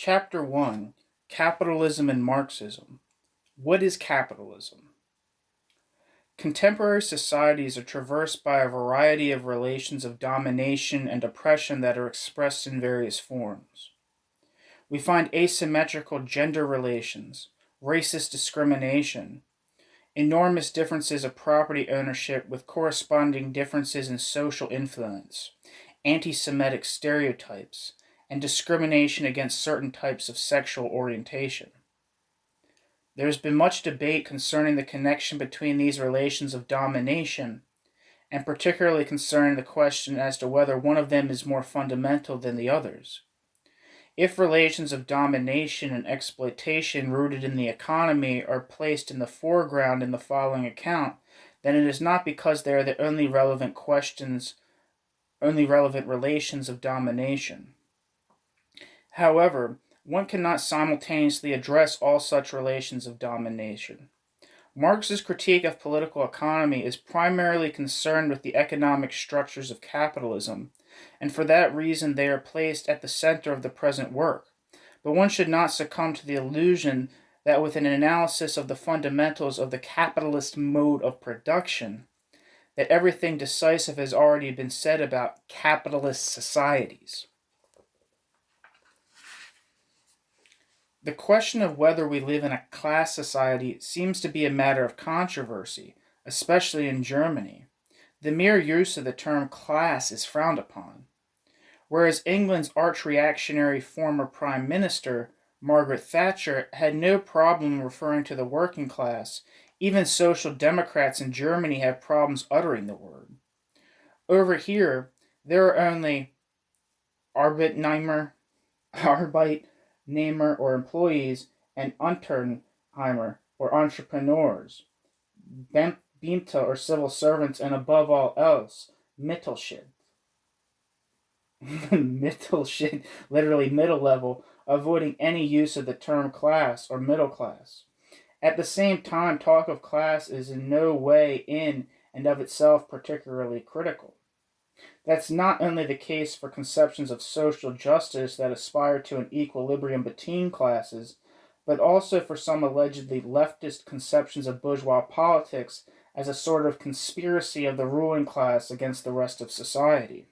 Chapter 1: Capitalism and Marxism. What is capitalism? Contemporary societies are traversed by a variety of relations of domination and oppression that are expressed in various forms. We find asymmetrical gender relations, racist discrimination, enormous differences of property ownership with corresponding differences in social influence, anti-Semitic stereotypes, and discrimination against certain types of sexual orientation. There has been much debate concerning the connection between these relations of domination, and particularly concerning the question as to whether one of them is more fundamental than the others. If relations of domination and exploitation rooted in the economy are placed in the foreground in the following account, then it is not because they are the only relevant relations of domination. However, one cannot simultaneously address all such relations of domination. Marx's critique of political economy is primarily concerned with the economic structures of capitalism, and for that reason they are placed at the center of the present work. But one should not succumb to the illusion that with an analysis of the fundamentals of the capitalist mode of production, that everything decisive has already been said about capitalist societies. The question of whether we live in a class society seems to be a matter of controversy, especially in Germany. The mere use of the term class is frowned upon. Whereas England's arch-reactionary former Prime Minister, Margaret Thatcher, had no problem referring to the working class, even social democrats in Germany have problems uttering the word. Over here, there are only Arbeitnehmer, or employees, and Unternehmer, or entrepreneurs, Beamte, or civil servants, and above all else, Mittelschicht. Mittelschicht, literally middle level, avoiding any use of the term class or middle class. At the same time, talk of class is in no way in and of itself particularly critical. That's not only the case for conceptions of social justice that aspire to an equilibrium between classes, but also for some allegedly leftist conceptions of bourgeois politics as a sort of conspiracy of the ruling class against the rest of society.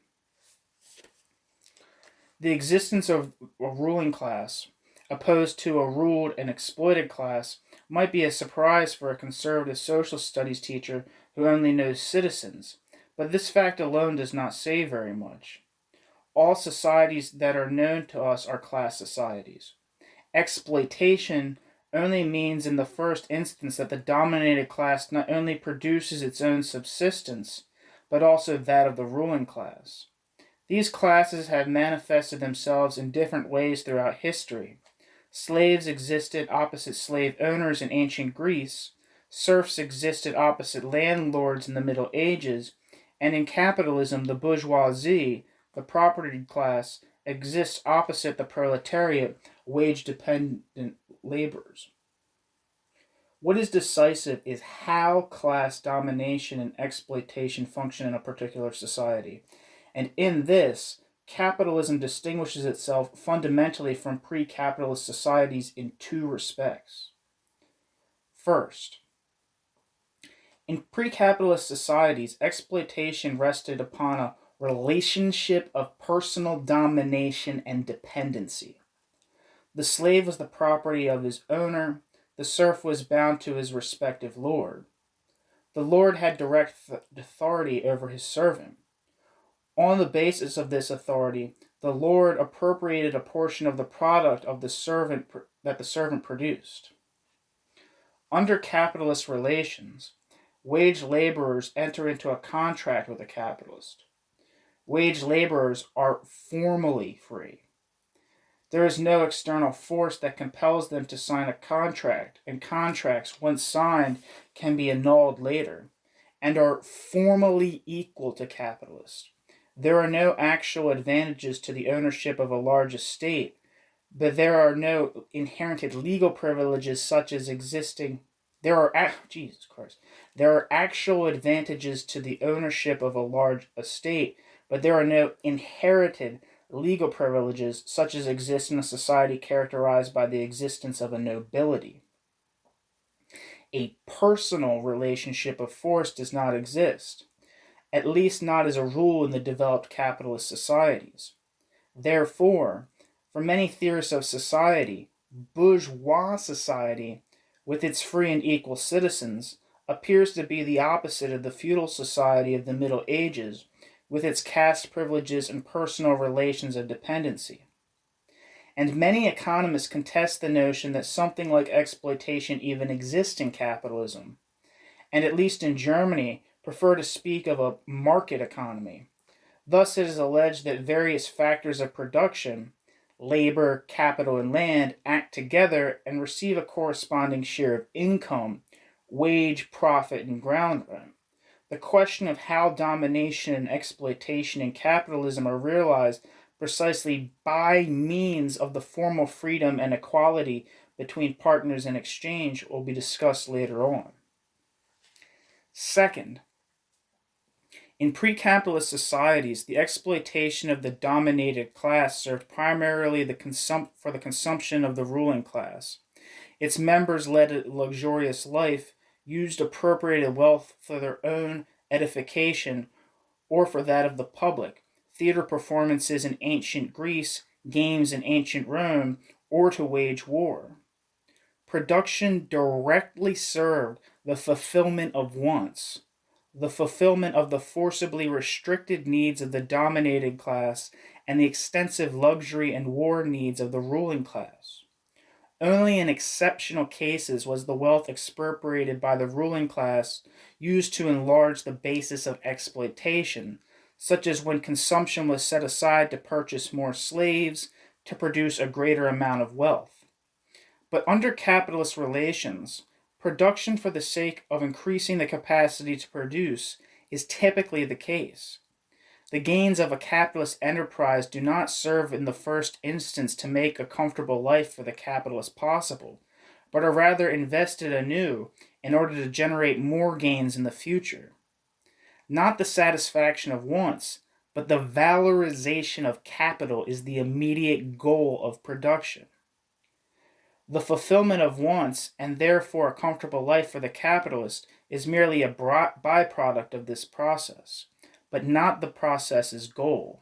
The existence of a ruling class, opposed to a ruled and exploited class, might be a surprise for a conservative social studies teacher who only knows citizens. But this fact alone does not say very much. All societies that are known to us are class societies. Exploitation only means in the first instance that the dominated class not only produces its own subsistence, but also that of the ruling class. These classes have manifested themselves in different ways throughout history. Slaves existed opposite slave owners in ancient Greece, serfs existed opposite landlords in the Middle Ages, and in capitalism, the bourgeoisie, the property class, exists opposite the proletariat, wage-dependent laborers. What is decisive is how class domination and exploitation function in a particular society. And in this, capitalism distinguishes itself fundamentally from pre-capitalist societies in two respects. First, in pre-capitalist societies, exploitation rested upon a relationship of personal domination and dependency. The slave was the property of his owner, the serf was bound to his respective lord. The lord had direct authority over his servant. On the basis of this authority, the lord appropriated a portion of the product of the servant that the servant produced. Under capitalist relations, wage laborers enter into a contract with a capitalist. Wage laborers are formally free. There is no external force that compels them to sign a contract, and contracts, once signed, can be annulled later, and are formally equal to capitalists. There are no actual advantages to the ownership of a large estate, but there are no inherent legal privileges such as existing. There are actual advantages to the ownership of a large estate, but there are no inherited legal privileges such as exist in a society characterized by the existence of a nobility. A personal relationship of force does not exist, at least not as a rule in the developed capitalist societies. Therefore, for many theorists of society, bourgeois society, with its free and equal citizens, appears to be the opposite of the feudal society of the Middle Ages, with its caste privileges and personal relations of dependency. And many economists contest the notion that something like exploitation even exists in capitalism, and at least in Germany prefer to speak of a market economy. Thus, it is alleged that various factors of production, labor, capital, and land, act together and receive a corresponding share of income, wage, profit, and ground rent. The question of how domination and exploitation in capitalism are realized precisely by means of the formal freedom and equality between partners in exchange will be discussed later on. Second, in pre-capitalist societies, the exploitation of the dominated class served primarily for the consumption of the ruling class. Its members led a luxurious life, used appropriated wealth for their own edification or for that of the public, theater performances in ancient Greece, games in ancient Rome, or to wage war. Production directly served the fulfillment of wants, the fulfillment of the forcibly restricted needs of the dominated class and the extensive luxury and war needs of the ruling class. Only in exceptional cases was the wealth expropriated by the ruling class used to enlarge the basis of exploitation, such as when consumption was set aside to purchase more slaves to produce a greater amount of wealth. But under capitalist relations, production for the sake of increasing the capacity to produce is typically the case. The gains of a capitalist enterprise do not serve in the first instance to make a comfortable life for the capitalist possible, but are rather invested anew in order to generate more gains in the future. Not the satisfaction of wants, but the valorization of capital is the immediate goal of production. The fulfillment of wants, and therefore a comfortable life for the capitalist, is merely a byproduct of this process, but not the process's goal.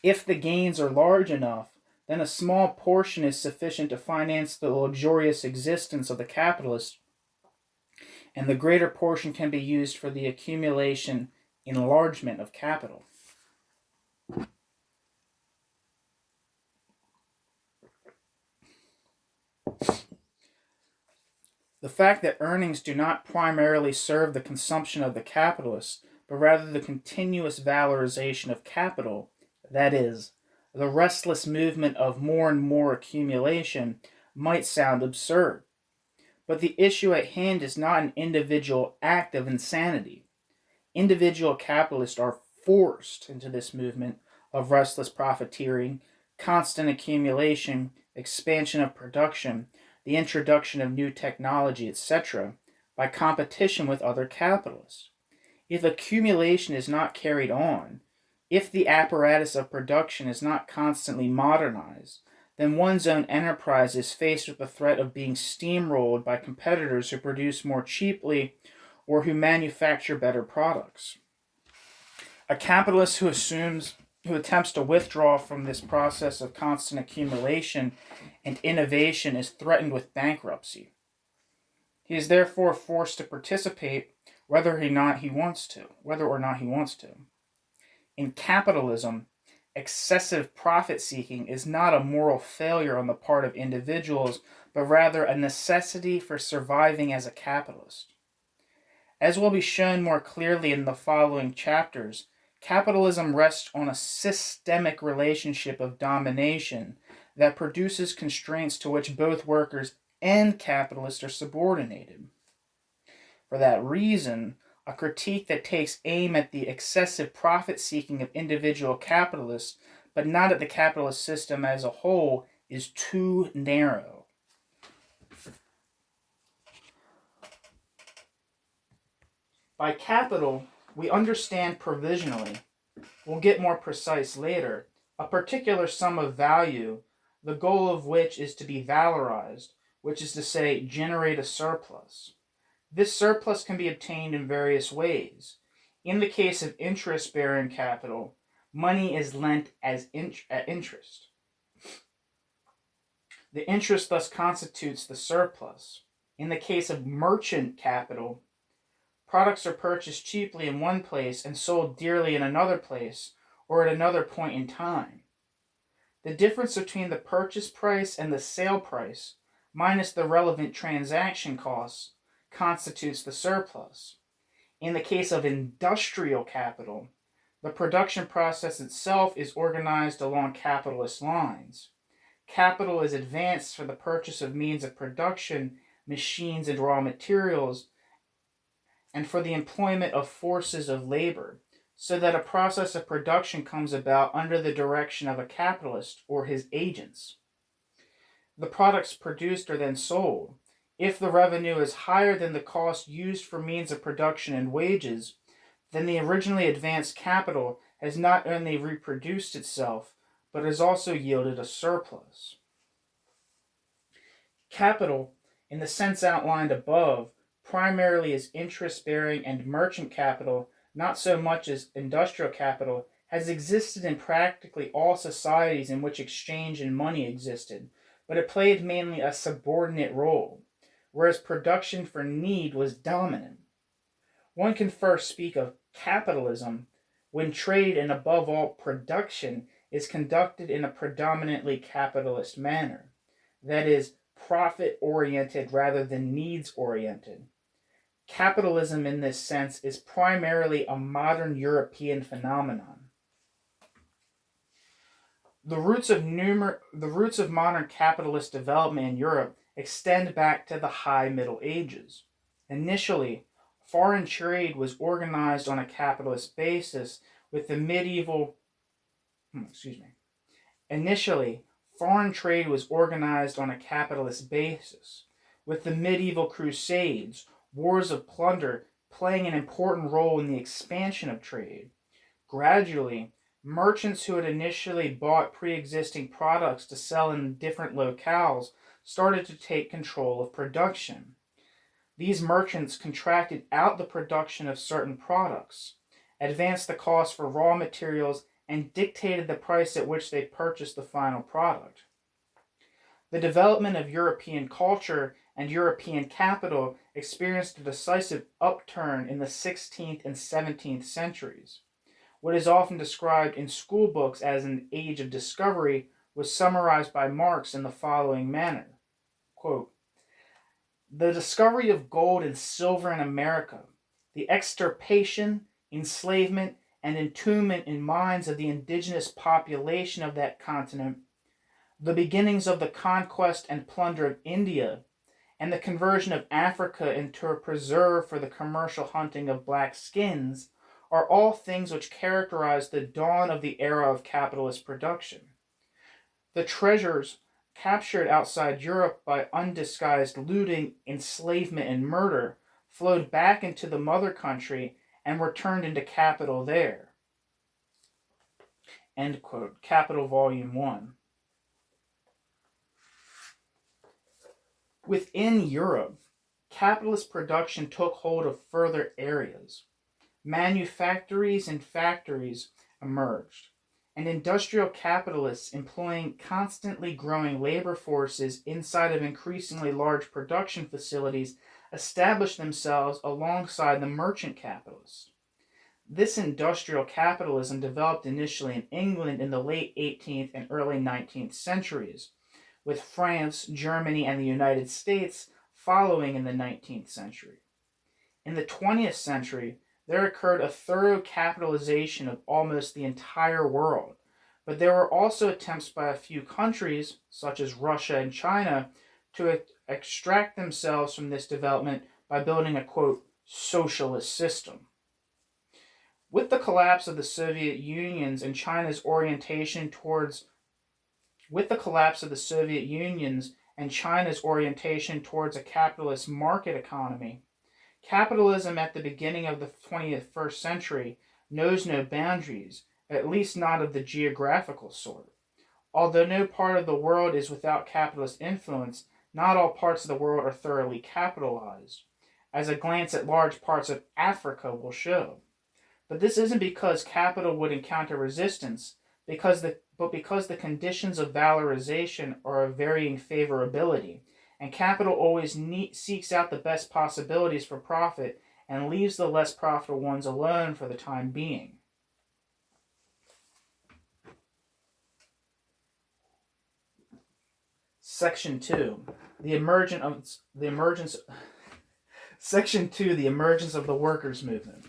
If the gains are large enough, then a small portion is sufficient to finance the luxurious existence of the capitalist, and the greater portion can be used for the accumulation, enlargement of capital. The fact that earnings do not primarily serve the consumption of the capitalist, but rather the continuous valorization of capital, that is, the restless movement of more and more accumulation, might sound absurd. But the issue at hand is not an individual act of insanity. Individual capitalists are forced into this movement of restless profiteering, constant accumulation, expansion of production, the introduction of new technology, etc., by competition with other capitalists. If accumulation is not carried on, if the apparatus of production is not constantly modernized, then one's own enterprise is faced with the threat of being steamrolled by competitors who produce more cheaply or who manufacture better products. A capitalist who attempts to withdraw from this process of constant accumulation and innovation is threatened with bankruptcy. He is therefore forced to participate whether or not he wants to. In capitalism, excessive profit seeking is not a moral failure on the part of individuals, but rather a necessity for surviving as a capitalist. As will be shown more clearly in the following chapters, capitalism rests on a systemic relationship of domination that produces constraints to which both workers and capitalists are subordinated. For that reason, a critique that takes aim at the excessive profit seeking of individual capitalists, but not at the capitalist system as a whole, is too narrow. By capital, we understand provisionally, we'll get more precise later, a particular sum of value, the goal of which is to be valorized, which is to say, generate a surplus. This surplus can be obtained in various ways. In the case of interest-bearing capital, money is lent as interest. The interest thus constitutes the surplus. In the case of merchant capital, products are purchased cheaply in one place and sold dearly in another place or at another point in time. The difference between the purchase price and the sale price, minus the relevant transaction costs, constitutes the surplus. In the case of industrial capital, the production process itself is organized along capitalist lines. Capital is advanced for the purchase of means of production, machines and raw materials, and for the employment of forces of labor, so that a process of production comes about under the direction of a capitalist or his agents. The products produced are then sold. If the revenue is higher than the cost used for means of production and wages, then the originally advanced capital has not only reproduced itself, but has also yielded a surplus. Capital, in the sense outlined above, primarily as interest-bearing and merchant capital, not so much as industrial capital, has existed in practically all societies in which exchange and money existed, but it played mainly a subordinate role, whereas production for need was dominant. One can first speak of capitalism when trade and above all production is conducted in a predominantly capitalist manner, that is, profit-oriented rather than needs-oriented. Capitalism in this sense is primarily a modern European phenomenon. The roots of modern capitalist development in Europe extend back to the High Middle Ages. Initially, foreign trade was organized on a capitalist basis with the medieval Initially, foreign trade was organized on a capitalist basis, with the medieval crusades, wars of plunder, playing an important role in the expansion of trade. Gradually, merchants who had initially bought pre-existing products to sell in different locales started to take control of production. These merchants contracted out the production of certain products, advanced the cost for raw materials, and dictated the price at which they purchased the final product. The development of European culture and European capital experienced a decisive upturn in the 16th and 17th centuries. What is often described in school books as an age of discovery was summarized by Marx in the following manner. Quote, "The discovery of gold and silver in America, the extirpation, enslavement, and entombment in mines of the indigenous population of that continent, the beginnings of the conquest and plunder of India, and the conversion of Africa into a preserve for the commercial hunting of black skins, are all things which characterize the dawn of the era of capitalist production. The treasures captured outside Europe by undisguised looting, enslavement, and murder flowed back into the mother country and were turned into capital there." End quote. Capital Volume 1. Within Europe, capitalist production took hold of further areas. Manufactories and factories emerged, and industrial capitalists employing constantly growing labor forces inside of increasingly large production facilities established themselves alongside the merchant capitalists. This industrial capitalism developed initially in England in the late 18th and early 19th centuries, with France, Germany, and the United States following in the 19th century. In the 20th century, there occurred a thorough capitalization of almost the entire world, but there were also attempts by a few countries, such as Russia and China, to extract themselves from this development by building a, quote, socialist system. With the collapse of the Soviet Union and China's orientation towards a capitalist market economy, capitalism at the beginning of the 21st century knows no boundaries at least not of the geographical sort. Although no part of the world is without capitalist influence, not all parts of the world are thoroughly capitalized, as a glance at large parts of Africa will show. But this isn't because capital would encounter resistance, but because the conditions of valorization are of varying favorability, and capital always seeks out the best possibilities for profit and leaves the less profitable ones alone for the time being. Section 2. The emergence Section 2. The emergence of the workers' movement.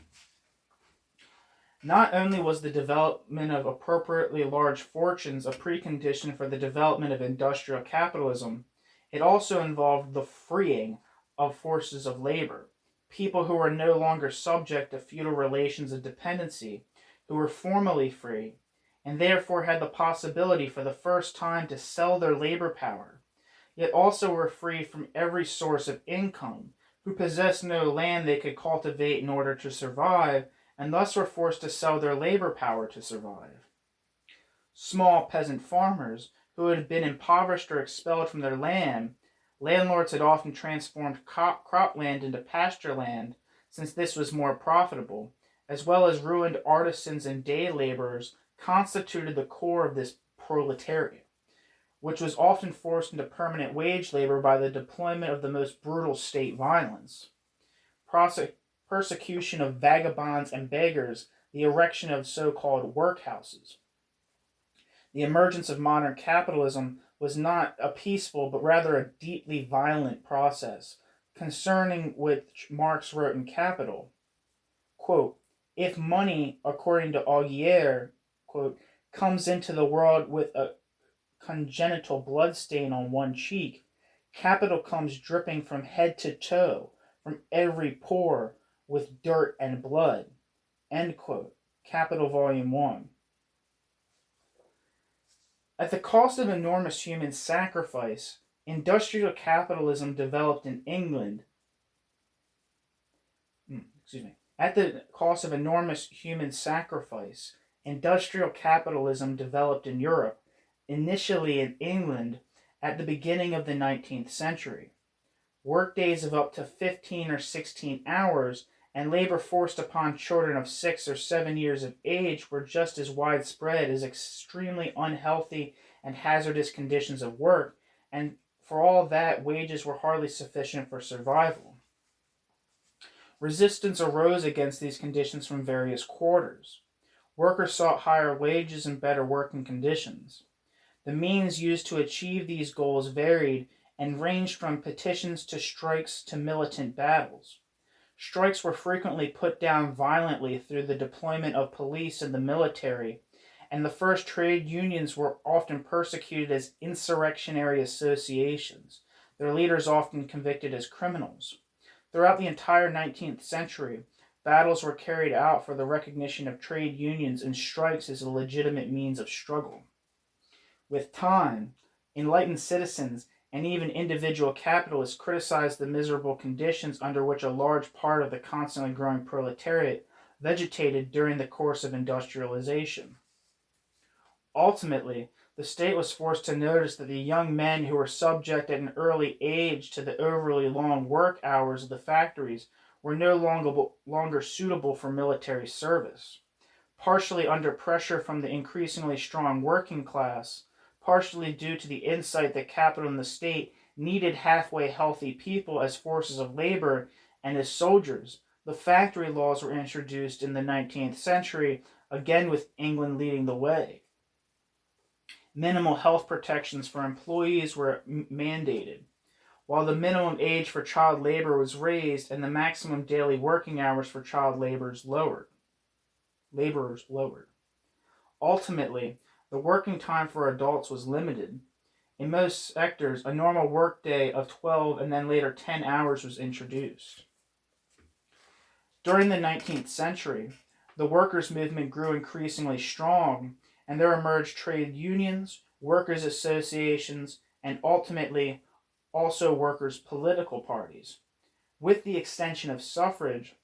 Not only was the development of appropriately large fortunes a precondition for the development of industrial capitalism, it also involved the freeing of forces of labor, people who were no longer subject to feudal relations of dependency, who were formally free, and therefore had the possibility for the first time to sell their labor power, yet also were free from every source of income, who possessed no land they could cultivate in order to survive, and thus were forced to sell their labor power to survive. Small peasant farmers, who had been impoverished or expelled from their land, landlords had often transformed cropland into pasture land, since this was more profitable, as well as ruined artisans and day laborers, constituted the core of this proletariat, which was often forced into permanent wage labor by the deployment of the most brutal state violence. Persecution of vagabonds and beggars, the erection of so-called workhouses. The emergence of modern capitalism was not a peaceful but rather a deeply violent process, concerning which Marx wrote in Capital, quote, "If money, according to Augier, quote, comes into the world with a congenital bloodstain on one cheek, capital comes dripping from head to toe, from every pore, with dirt and blood." End quote. Capital Volume 1. At the cost of enormous human sacrifice, industrial capitalism developed in England. At the cost of enormous human sacrifice, industrial capitalism developed in Europe, initially in England, at the beginning of the 19th century. Workdays of up to 15 or 16 hours and labor forced upon children of 6 or 7 years of age were just as widespread as extremely unhealthy and hazardous conditions of work, and for all that, wages were hardly sufficient for survival. Resistance arose against these conditions from various quarters. Workers sought higher wages and better working conditions. The means used to achieve these goals varied and ranged from petitions to strikes to militant battles. Strikes were frequently put down violently through the deployment of police and the military, and the first trade unions were often persecuted as insurrectionary associations, their leaders often convicted as criminals. Throughout the entire 19th century, battles were carried out for the recognition of trade unions and strikes as a legitimate means of struggle. With time, enlightened citizens and even individual capitalists criticized the miserable conditions under which a large part of the constantly growing proletariat vegetated during the course of industrialization. Ultimately, the state was forced to notice that the young men who were subject at an early age to the overly long work hours of the factories were no longer suitable for military service. Partially under pressure from the increasingly strong working class, partially due to the insight that capital and the state needed halfway healthy people as forces of labor and as soldiers, the factory laws were introduced in the 19th century, again with England leading the way. Minimal health protections for employees were mandated, while the minimum age for child labor was raised and the maximum daily working hours for child laborers lowered. Ultimately, the working time for adults was limited. In most sectors, a normal workday of 12 and then later 10 hours was introduced. During the 19th century, the workers' movement grew increasingly strong, and there emerged trade unions, workers' associations, and ultimately also workers' political parties. With the extension of suffrage,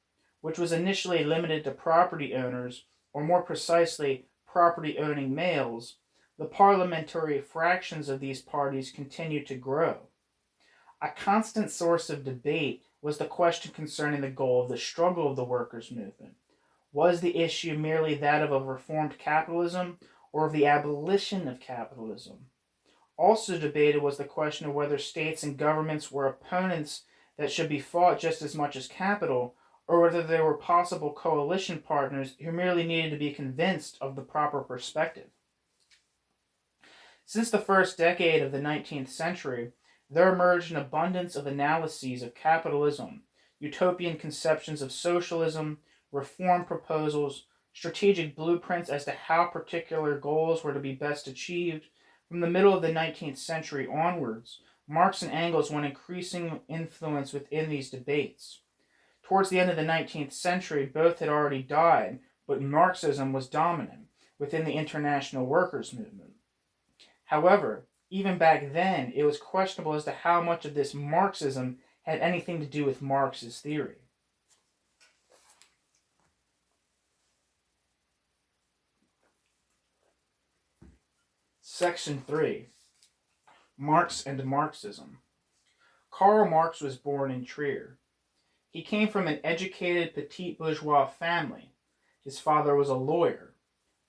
which was initially limited to property owners, or more precisely, property-owning males, the parliamentary fractions of these parties continued to grow. A constant source of debate was the question concerning the goal of the struggle of the workers' movement. Was the issue merely that of a reformed capitalism or of the abolition of capitalism? Also debated was the question of whether states and governments were opponents that should be fought just as much as capital, or whether they were possible coalition partners who merely needed to be convinced of the proper perspective. Since the first decade of the 19th century, there emerged an abundance of analyses of capitalism, utopian conceptions of socialism, reform proposals, strategic blueprints as to how particular goals were to be best achieved. From the middle of the 19th century onwards, Marx and Engels won increasing influence within these debates. Towards the end of the 19th century, both had already died, but Marxism was dominant within the international workers' movement. However, even back then, it was questionable as to how much of this Marxism had anything to do with Marx's theory. Section 3. Marx and Marxism. Karl Marx was born in Trier. He came from an educated petit bourgeois family. His father was a lawyer.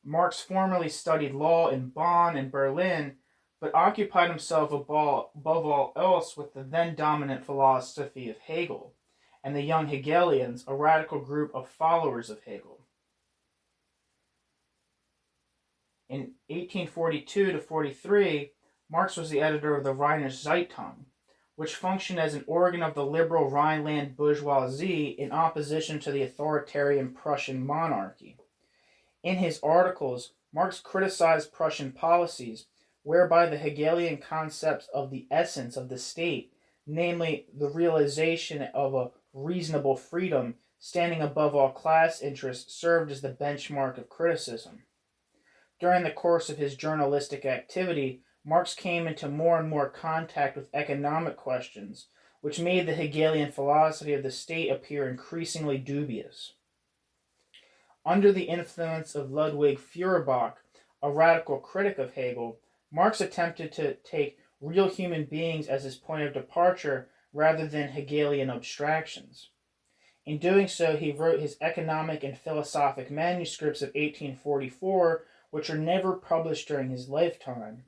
Marx formerly studied law in Bonn and Berlin, but occupied himself above all else with the then dominant philosophy of Hegel and the young Hegelians, a radical group of followers of Hegel. In 1842 to 43, Marx was the editor of the Rheinische Zeitung, which functioned as an organ of the liberal Rhineland bourgeoisie in opposition to the authoritarian Prussian monarchy. In his articles, Marx criticized Prussian policies, whereby the Hegelian concepts of the essence of the state, namely the realization of a reasonable freedom standing above all class interests, served as the benchmark of criticism. During the course of his journalistic activity, Marx came into more and more contact with economic questions, which made the Hegelian philosophy of the state appear increasingly dubious. Under the influence of Ludwig Feuerbach, a radical critic of Hegel, Marx attempted to take real human beings as his point of departure rather than Hegelian abstractions. In doing so, he wrote his economic and philosophic manuscripts of 1844, which are never published during his lifetime.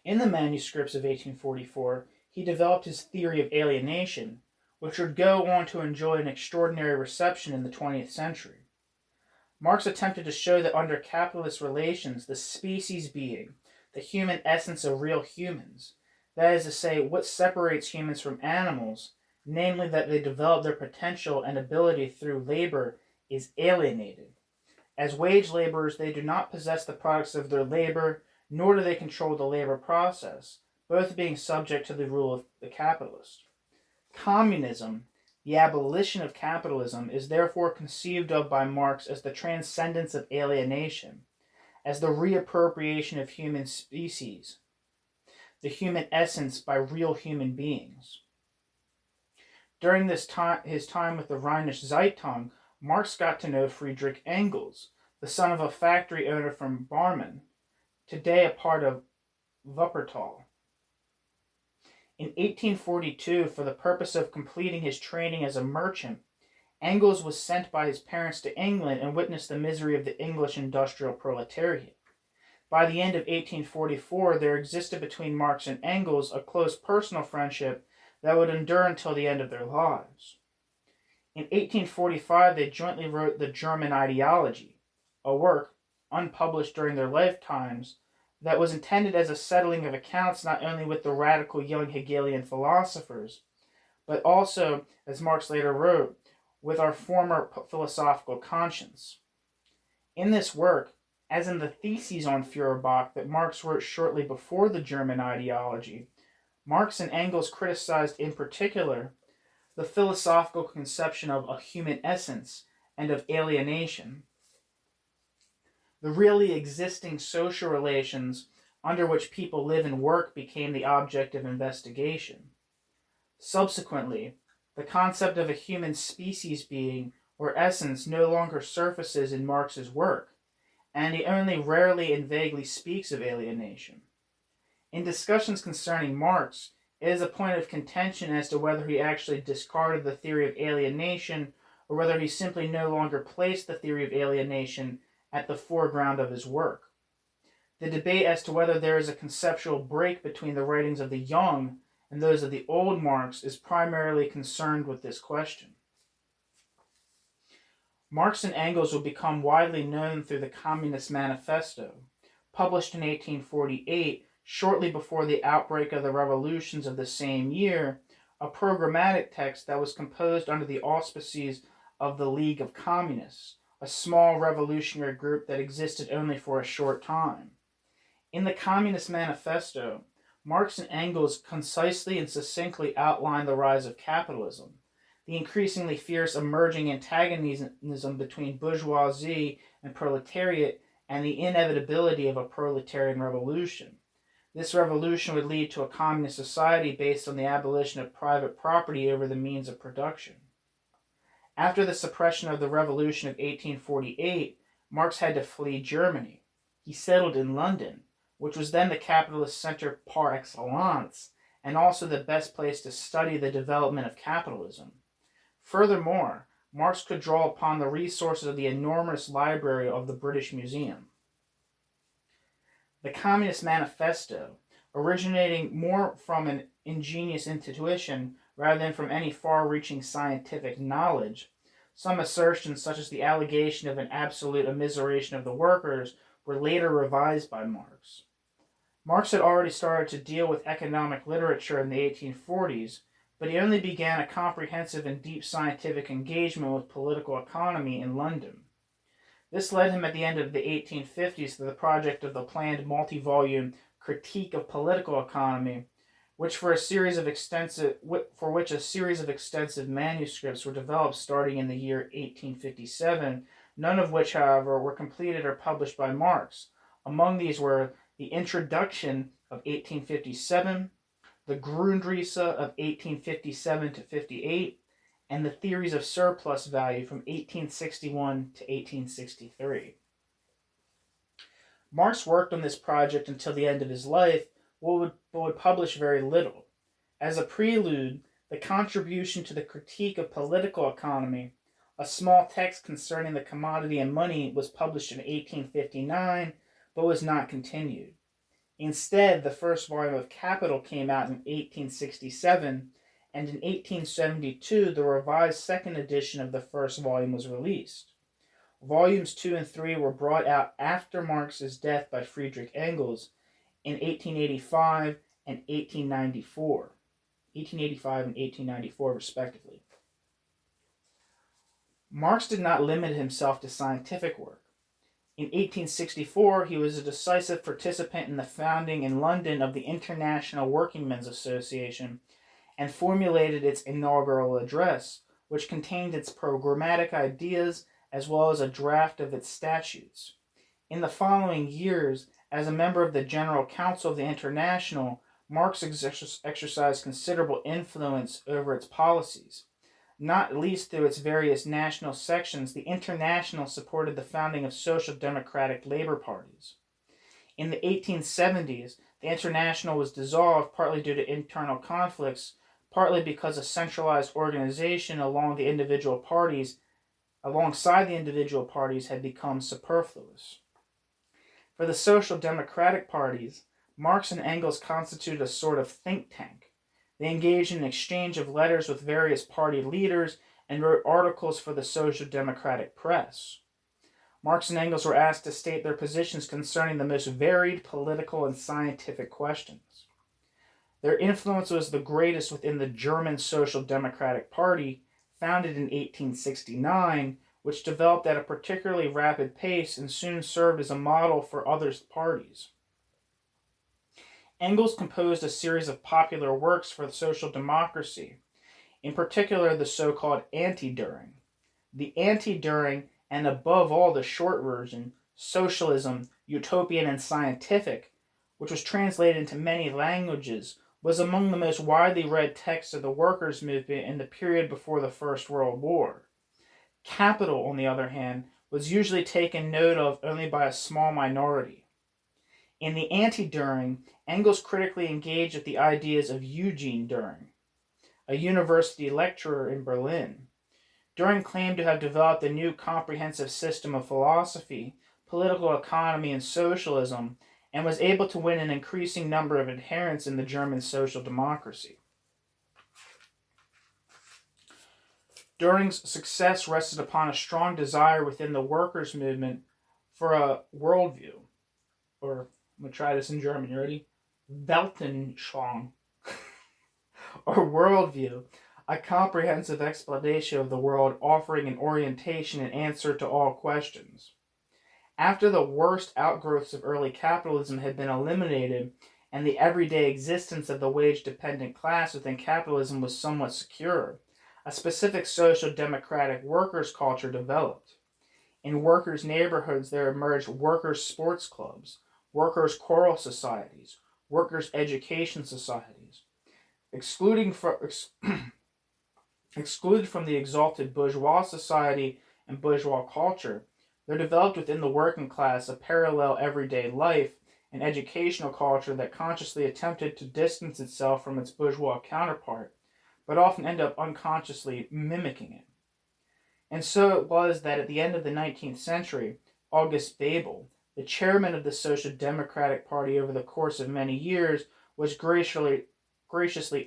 In the manuscripts of 1844, he developed his theory of alienation, which would go on to enjoy an extraordinary reception in the 20th century. Marx attempted to show that under capitalist relations, the species being, the human essence of real humans, that is to say, what separates humans from animals, namely that they develop their potential and ability through labor, is alienated. As wage laborers, they do not possess the products of their labor, nor do they control the labor process, both being subject to the rule of the capitalist. Communism, the abolition of capitalism, is therefore conceived of by Marx as the transcendence of alienation, as the reappropriation of human species, the human essence by real human beings. During his time with the Rheinische Zeitung, Marx got to know Friedrich Engels, the son of a factory owner from Barmen, today a part of Wuppertal. In 1842, for the purpose of completing his training as a merchant, Engels was sent by his parents to England and witnessed the misery of the English industrial proletariat. By the end of 1844, there existed between Marx and Engels a close personal friendship that would endure until the end of their lives. In 1845, they jointly wrote The German Ideology, a work, unpublished during their lifetimes, that was intended as a settling of accounts not only with the radical young Hegelian philosophers, but also, as Marx later wrote, with our former philosophical conscience. In this work, as in the theses on Feuerbach that Marx wrote shortly before the German Ideology, Marx and Engels criticized in particular the philosophical conception of a human essence and of alienation. The really existing social relations under which people live and work became the object of investigation. Subsequently, the concept of a human species being or essence no longer surfaces in Marx's work, and he only rarely and vaguely speaks of alienation. In discussions concerning Marx, it is a point of contention as to whether he actually discarded the theory of alienation or whether he simply no longer placed the theory of alienation at the foreground of his work. The debate as to whether there is a conceptual break between the writings of the young and those of the old Marx is primarily concerned with this question. Marx and Engels would become widely known through the Communist Manifesto, published in 1848, shortly before the outbreak of the revolutions of the same year, a programmatic text that was composed under the auspices of the League of Communists, a small revolutionary group that existed only for a short time. In the Communist Manifesto, Marx and Engels concisely and succinctly outline the rise of capitalism, the increasingly fierce emerging antagonism between bourgeoisie and proletariat, and the inevitability of a proletarian revolution. This revolution would lead to a communist society based on the abolition of private property over the means of production. After the suppression of the revolution of 1848, Marx had to flee Germany. He settled in London, which was then the capitalist center par excellence, and also the best place to study the development of capitalism. Furthermore, Marx could draw upon the resources of the enormous library of the British Museum. The Communist Manifesto, originating more from an ingenious intuition rather than from any far-reaching scientific knowledge, some assertions such as the allegation of an absolute immiseration of the workers were later revised by Marx. Marx had already started to deal with economic literature in the 1840s, but he only began a comprehensive and deep scientific engagement with political economy in London. This led him at the end of the 1850s to the project of the planned multi-volume Critique of Political Economy, which for which a series of extensive manuscripts were developed starting in the year 1857, none of which, however, were completed or published by Marx. Among these were the Introduction of 1857, the Grundrisse of 1857 to 58, and the Theories of Surplus Value from 1861 to 1863. Marx worked on this project until the end of his life, but would publish very little. As a prelude, the Contribution to the Critique of Political Economy, a small text concerning the commodity and money, was published in 1859, but was not continued. Instead, the first volume of Capital came out in 1867, and in 1872 the revised second edition of the first volume was released. Volumes 2 and 3 were brought out after Marx's death by Friedrich Engels in 1885 and 1894. 1885 and 1894, respectively. Marx did not limit himself to scientific work. In 1864, he was a decisive participant in the founding in London of the International Workingmen's Association and formulated its inaugural address, which contained its programmatic ideas as well as a draft of its statutes. In the following years, as a member of the General Council of the International, Marx exercised considerable influence over its policies. Not least through its various national sections, the International supported the founding of social democratic labor parties. In the 1870s, the International was dissolved partly due to internal conflicts, partly because a centralized organization alongside the individual parties had become superfluous. For the social democratic parties, Marx and Engels constituted a sort of think tank. They engaged in an exchange of letters with various party leaders and wrote articles for the social democratic press. Marx and Engels were asked to state their positions concerning the most varied political and scientific questions. Their influence was the greatest within the German Social Democratic Party, founded in 1869, which developed at a particularly rapid pace and soon served as a model for other parties. Engels composed a series of popular works for social democracy, in particular the so-called Anti-Düring. The Anti-Düring, and above all the short version, Socialism, Utopian and Scientific, which was translated into many languages, was among the most widely read texts of the workers' movement in the period before the First World War. Capital, on the other hand, was usually taken note of only by a small minority. In the Anti-Düring, Engels critically engaged with the ideas of Eugene Düring, a university lecturer in Berlin. Düring claimed to have developed a new comprehensive system of philosophy, political economy, and socialism, and was able to win an increasing number of adherents in the German social democracy. Düring's success rested upon a strong desire within the workers' movement for a worldview, or I'm going to try this in German, you ready? Weltanschauung, or worldview, a comprehensive explanation of the world offering an orientation and answer to all questions. After the worst outgrowths of early capitalism had been eliminated and the everyday existence of the wage-dependent class within capitalism was somewhat secure, a specific social democratic workers' culture developed. In workers' neighborhoods there emerged workers' sports clubs, workers' choral societies, workers' education societies. Excluded from the exalted bourgeois society and bourgeois culture, there developed within the working class a parallel everyday life and educational culture that consciously attempted to distance itself from its bourgeois counterpart, but often ended up unconsciously mimicking it. And so it was that at the end of the 19th century, August Bebel, the chairman of the Social Democratic Party over the course of many years, was graciously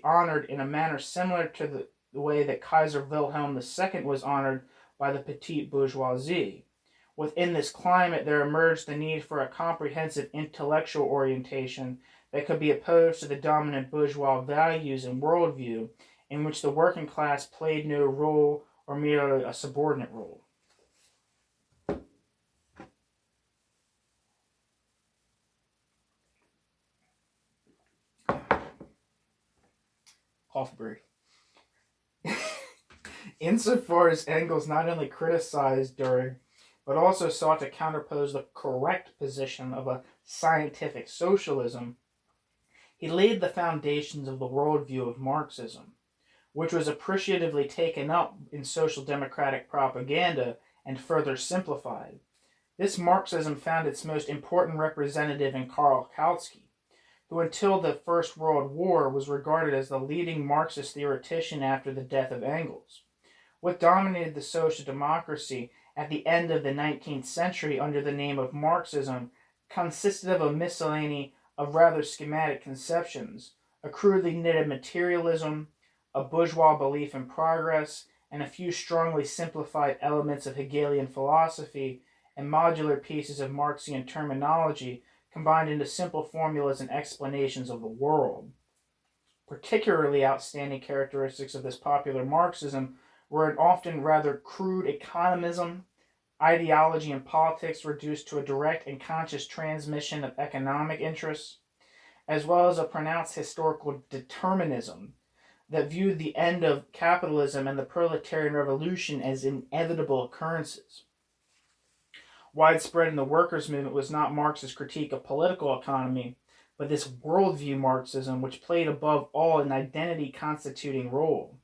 honored in a manner similar to the way that Kaiser Wilhelm II was honored by the petite bourgeoisie. Within this climate, there emerged the need for a comprehensive intellectual orientation that could be opposed to the dominant bourgeois values and worldview, in which the working class played no role or merely a subordinate role. Coffee break. Insofar as Engels not only criticized Düring, but also sought to counterpose the correct position of a scientific socialism, he laid the foundations of the worldview of Marxism, which was appreciatively taken up in social democratic propaganda and further simplified. This Marxism found its most important representative in Karl, who until the First World War was regarded as the leading Marxist theoretician after the death of Engels. What dominated the social democracy at the end of the 19th century under the name of Marxism consisted of a miscellany of rather schematic conceptions, a crudely knitted materialism, a bourgeois belief in progress, and a few strongly simplified elements of Hegelian philosophy and modular pieces of Marxian terminology combined into simple formulas and explanations of the world. Particularly outstanding characteristics of this popular Marxism were an often rather crude economism, ideology and politics reduced to a direct and conscious transmission of economic interests, as well as a pronounced historical determinism that viewed the end of capitalism and the proletarian revolution as inevitable occurrences. Widespread in the workers' movement was not Marx's critique of political economy, but this worldview Marxism, which played above all an identity-constituting role.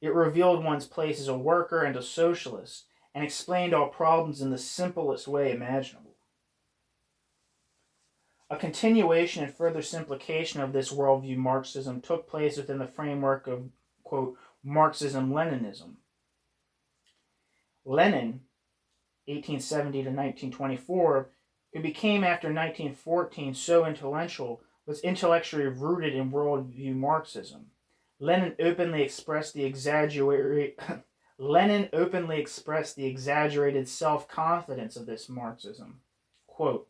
It revealed one's place as a worker and a socialist, and explained all problems in the simplest way imaginable. A continuation and further simplification of this worldview Marxism took place within the framework of, quote, Marxism-Leninism. Lenin, 1870 to 1924, who became after 1914 so influential, was intellectually rooted in worldview Marxism. Lenin openly expressed the exaggerated self-confidence of this Marxism. Quote,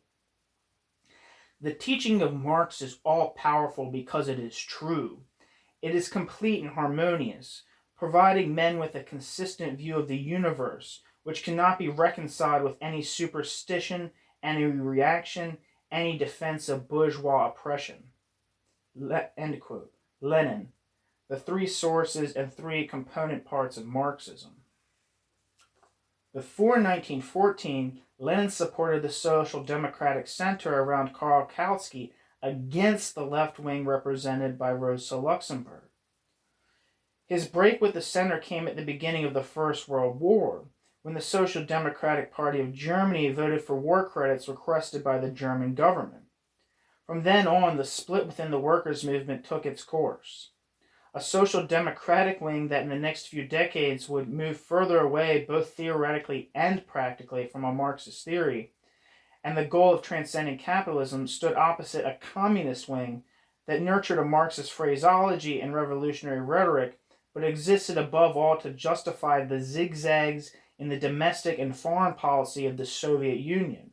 "The teaching of Marx is all-powerful because it is true. It is complete and harmonious, providing men with a consistent view of the universe, which cannot be reconciled with any superstition, any reaction, any defense of bourgeois oppression." End quote. Lenin, The Three Sources and Three Component Parts of Marxism. Before 1914, Lenin supported the Social Democratic Center around Karl against the left wing represented by Rosa Luxemburg. His break with the center came at the beginning of the First World War, when the Social Democratic Party of Germany voted for war credits requested by the German government. From then on, the split within the workers' movement took its course. A social democratic wing that in the next few decades would move further away both theoretically and practically from a Marxist theory, and the goal of transcending capitalism stood opposite a communist wing that nurtured a Marxist phraseology and revolutionary rhetoric, but existed above all to justify the zigzags in the domestic and foreign policy of the Soviet Union,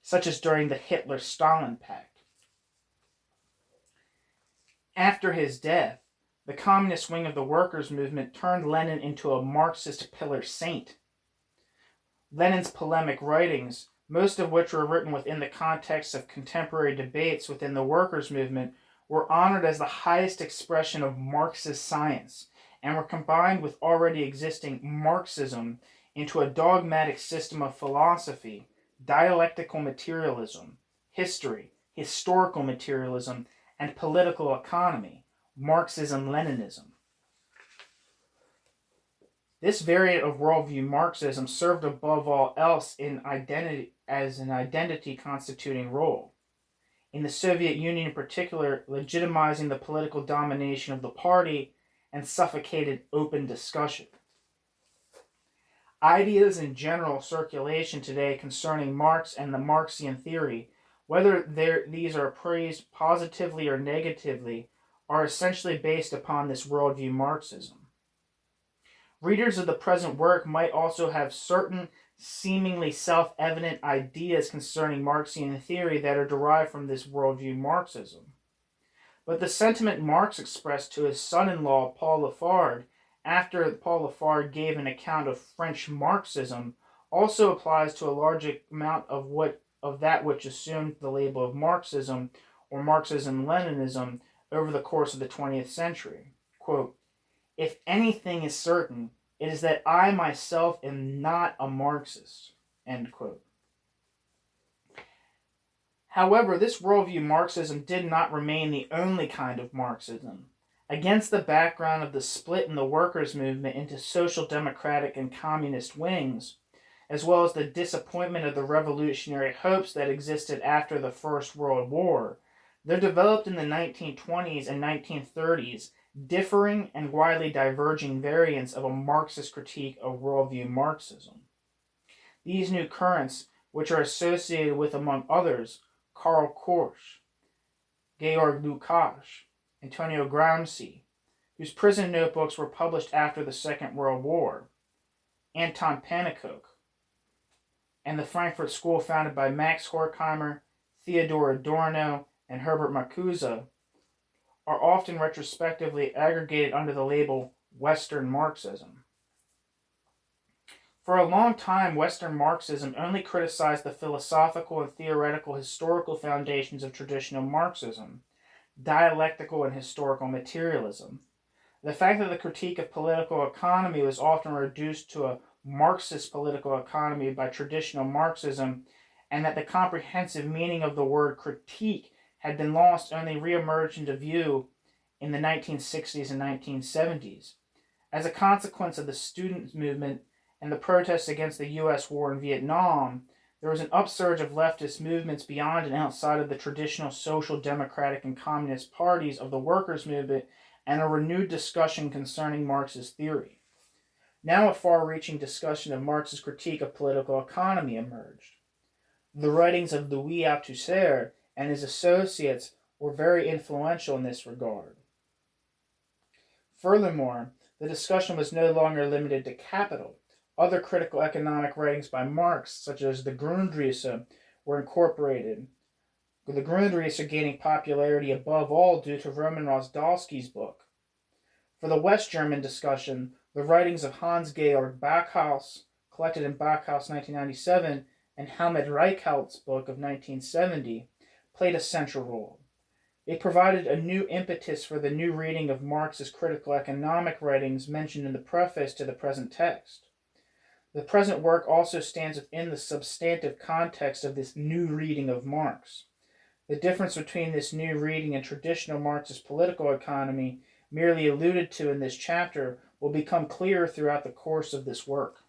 such as during the Hitler-Stalin Pact. After his death, the communist wing of the workers' movement turned Lenin into a Marxist pillar saint. Lenin's polemic writings, most of which were written within the context of contemporary debates within the workers' movement, were honored as the highest expression of Marxist science and were combined with already existing Marxism into a dogmatic system of philosophy, dialectical materialism, history, historical materialism, and political economy, Marxism-Leninism. This variant of worldview Marxism served above all else as an identity-constituting role. In the Soviet Union in particular, legitimizing the political domination of the party and suffocated open discussion. Ideas in general circulation today concerning Marx and the Marxian theory, whether these are praised positively or negatively, are essentially based upon this worldview Marxism. Readers of the present work might also have certain seemingly self-evident ideas concerning Marxian theory that are derived from this worldview Marxism. But the sentiment Marx expressed to his son-in-law Paul Lafargue after Paul Lafargue gave an account of French Marxism also applies to a large amount of that which assumed the label of Marxism or Marxism-Leninism over the course of the 20th century. Quote, "If anything is certain, it is that I myself am not a Marxist." End quote. However, this worldview Marxism did not remain the only kind of Marxism. Against the background of the split in the workers' movement into social democratic and communist wings, as well as the disappointment of the revolutionary hopes that existed after the First World War, there developed in the 1920s and 1930s differing and widely diverging variants of a Marxist critique of worldview Marxism. These new currents, which are associated with, among others, Karl Korsch, Georg Lukács, Antonio Gramsci, whose prison notebooks were published after the Second World War, Anton Pannekoek, and the Frankfurt School founded by Max Horkheimer, Theodor Adorno, and Herbert Marcuse, are often retrospectively aggregated under the label Western Marxism. For a long time, Western Marxism only criticized the philosophical and theoretical historical foundations of traditional Marxism, dialectical and historical materialism. The fact that the critique of political economy was often reduced to a Marxist political economy by traditional Marxism, and that the comprehensive meaning of the word critique had been lost only re-emerged into view in the 1960s and 1970s. As a consequence of the student movement and the protests against the U.S. war in Vietnam, there was an upsurge of leftist movements beyond and outside of the traditional social democratic and communist parties of the workers' movement and a renewed discussion concerning Marxist theory. Now a far-reaching discussion of Marx's critique of political economy emerged. The writings of Louis Althusser and his associates were very influential in this regard. Furthermore, the discussion was no longer limited to capital. Other critical economic writings by Marx, such as the Grundrisse, were incorporated. The Grundrisse gaining popularity above all due to Roman Rozdalsky's book. For the West German discussion, the writings of Hans-Georg Backhaus, collected in Backhaus 1997, and Helmut Reichhelt's book of 1970, played a central role. They provided a new impetus for the new reading of Marx's critical economic writings mentioned in the preface to the present text. The present work also stands within the substantive context of this new reading of Marx. The difference between this new reading and traditional Marxist political economy, merely alluded to in this chapter, will become clearer throughout the course of this work.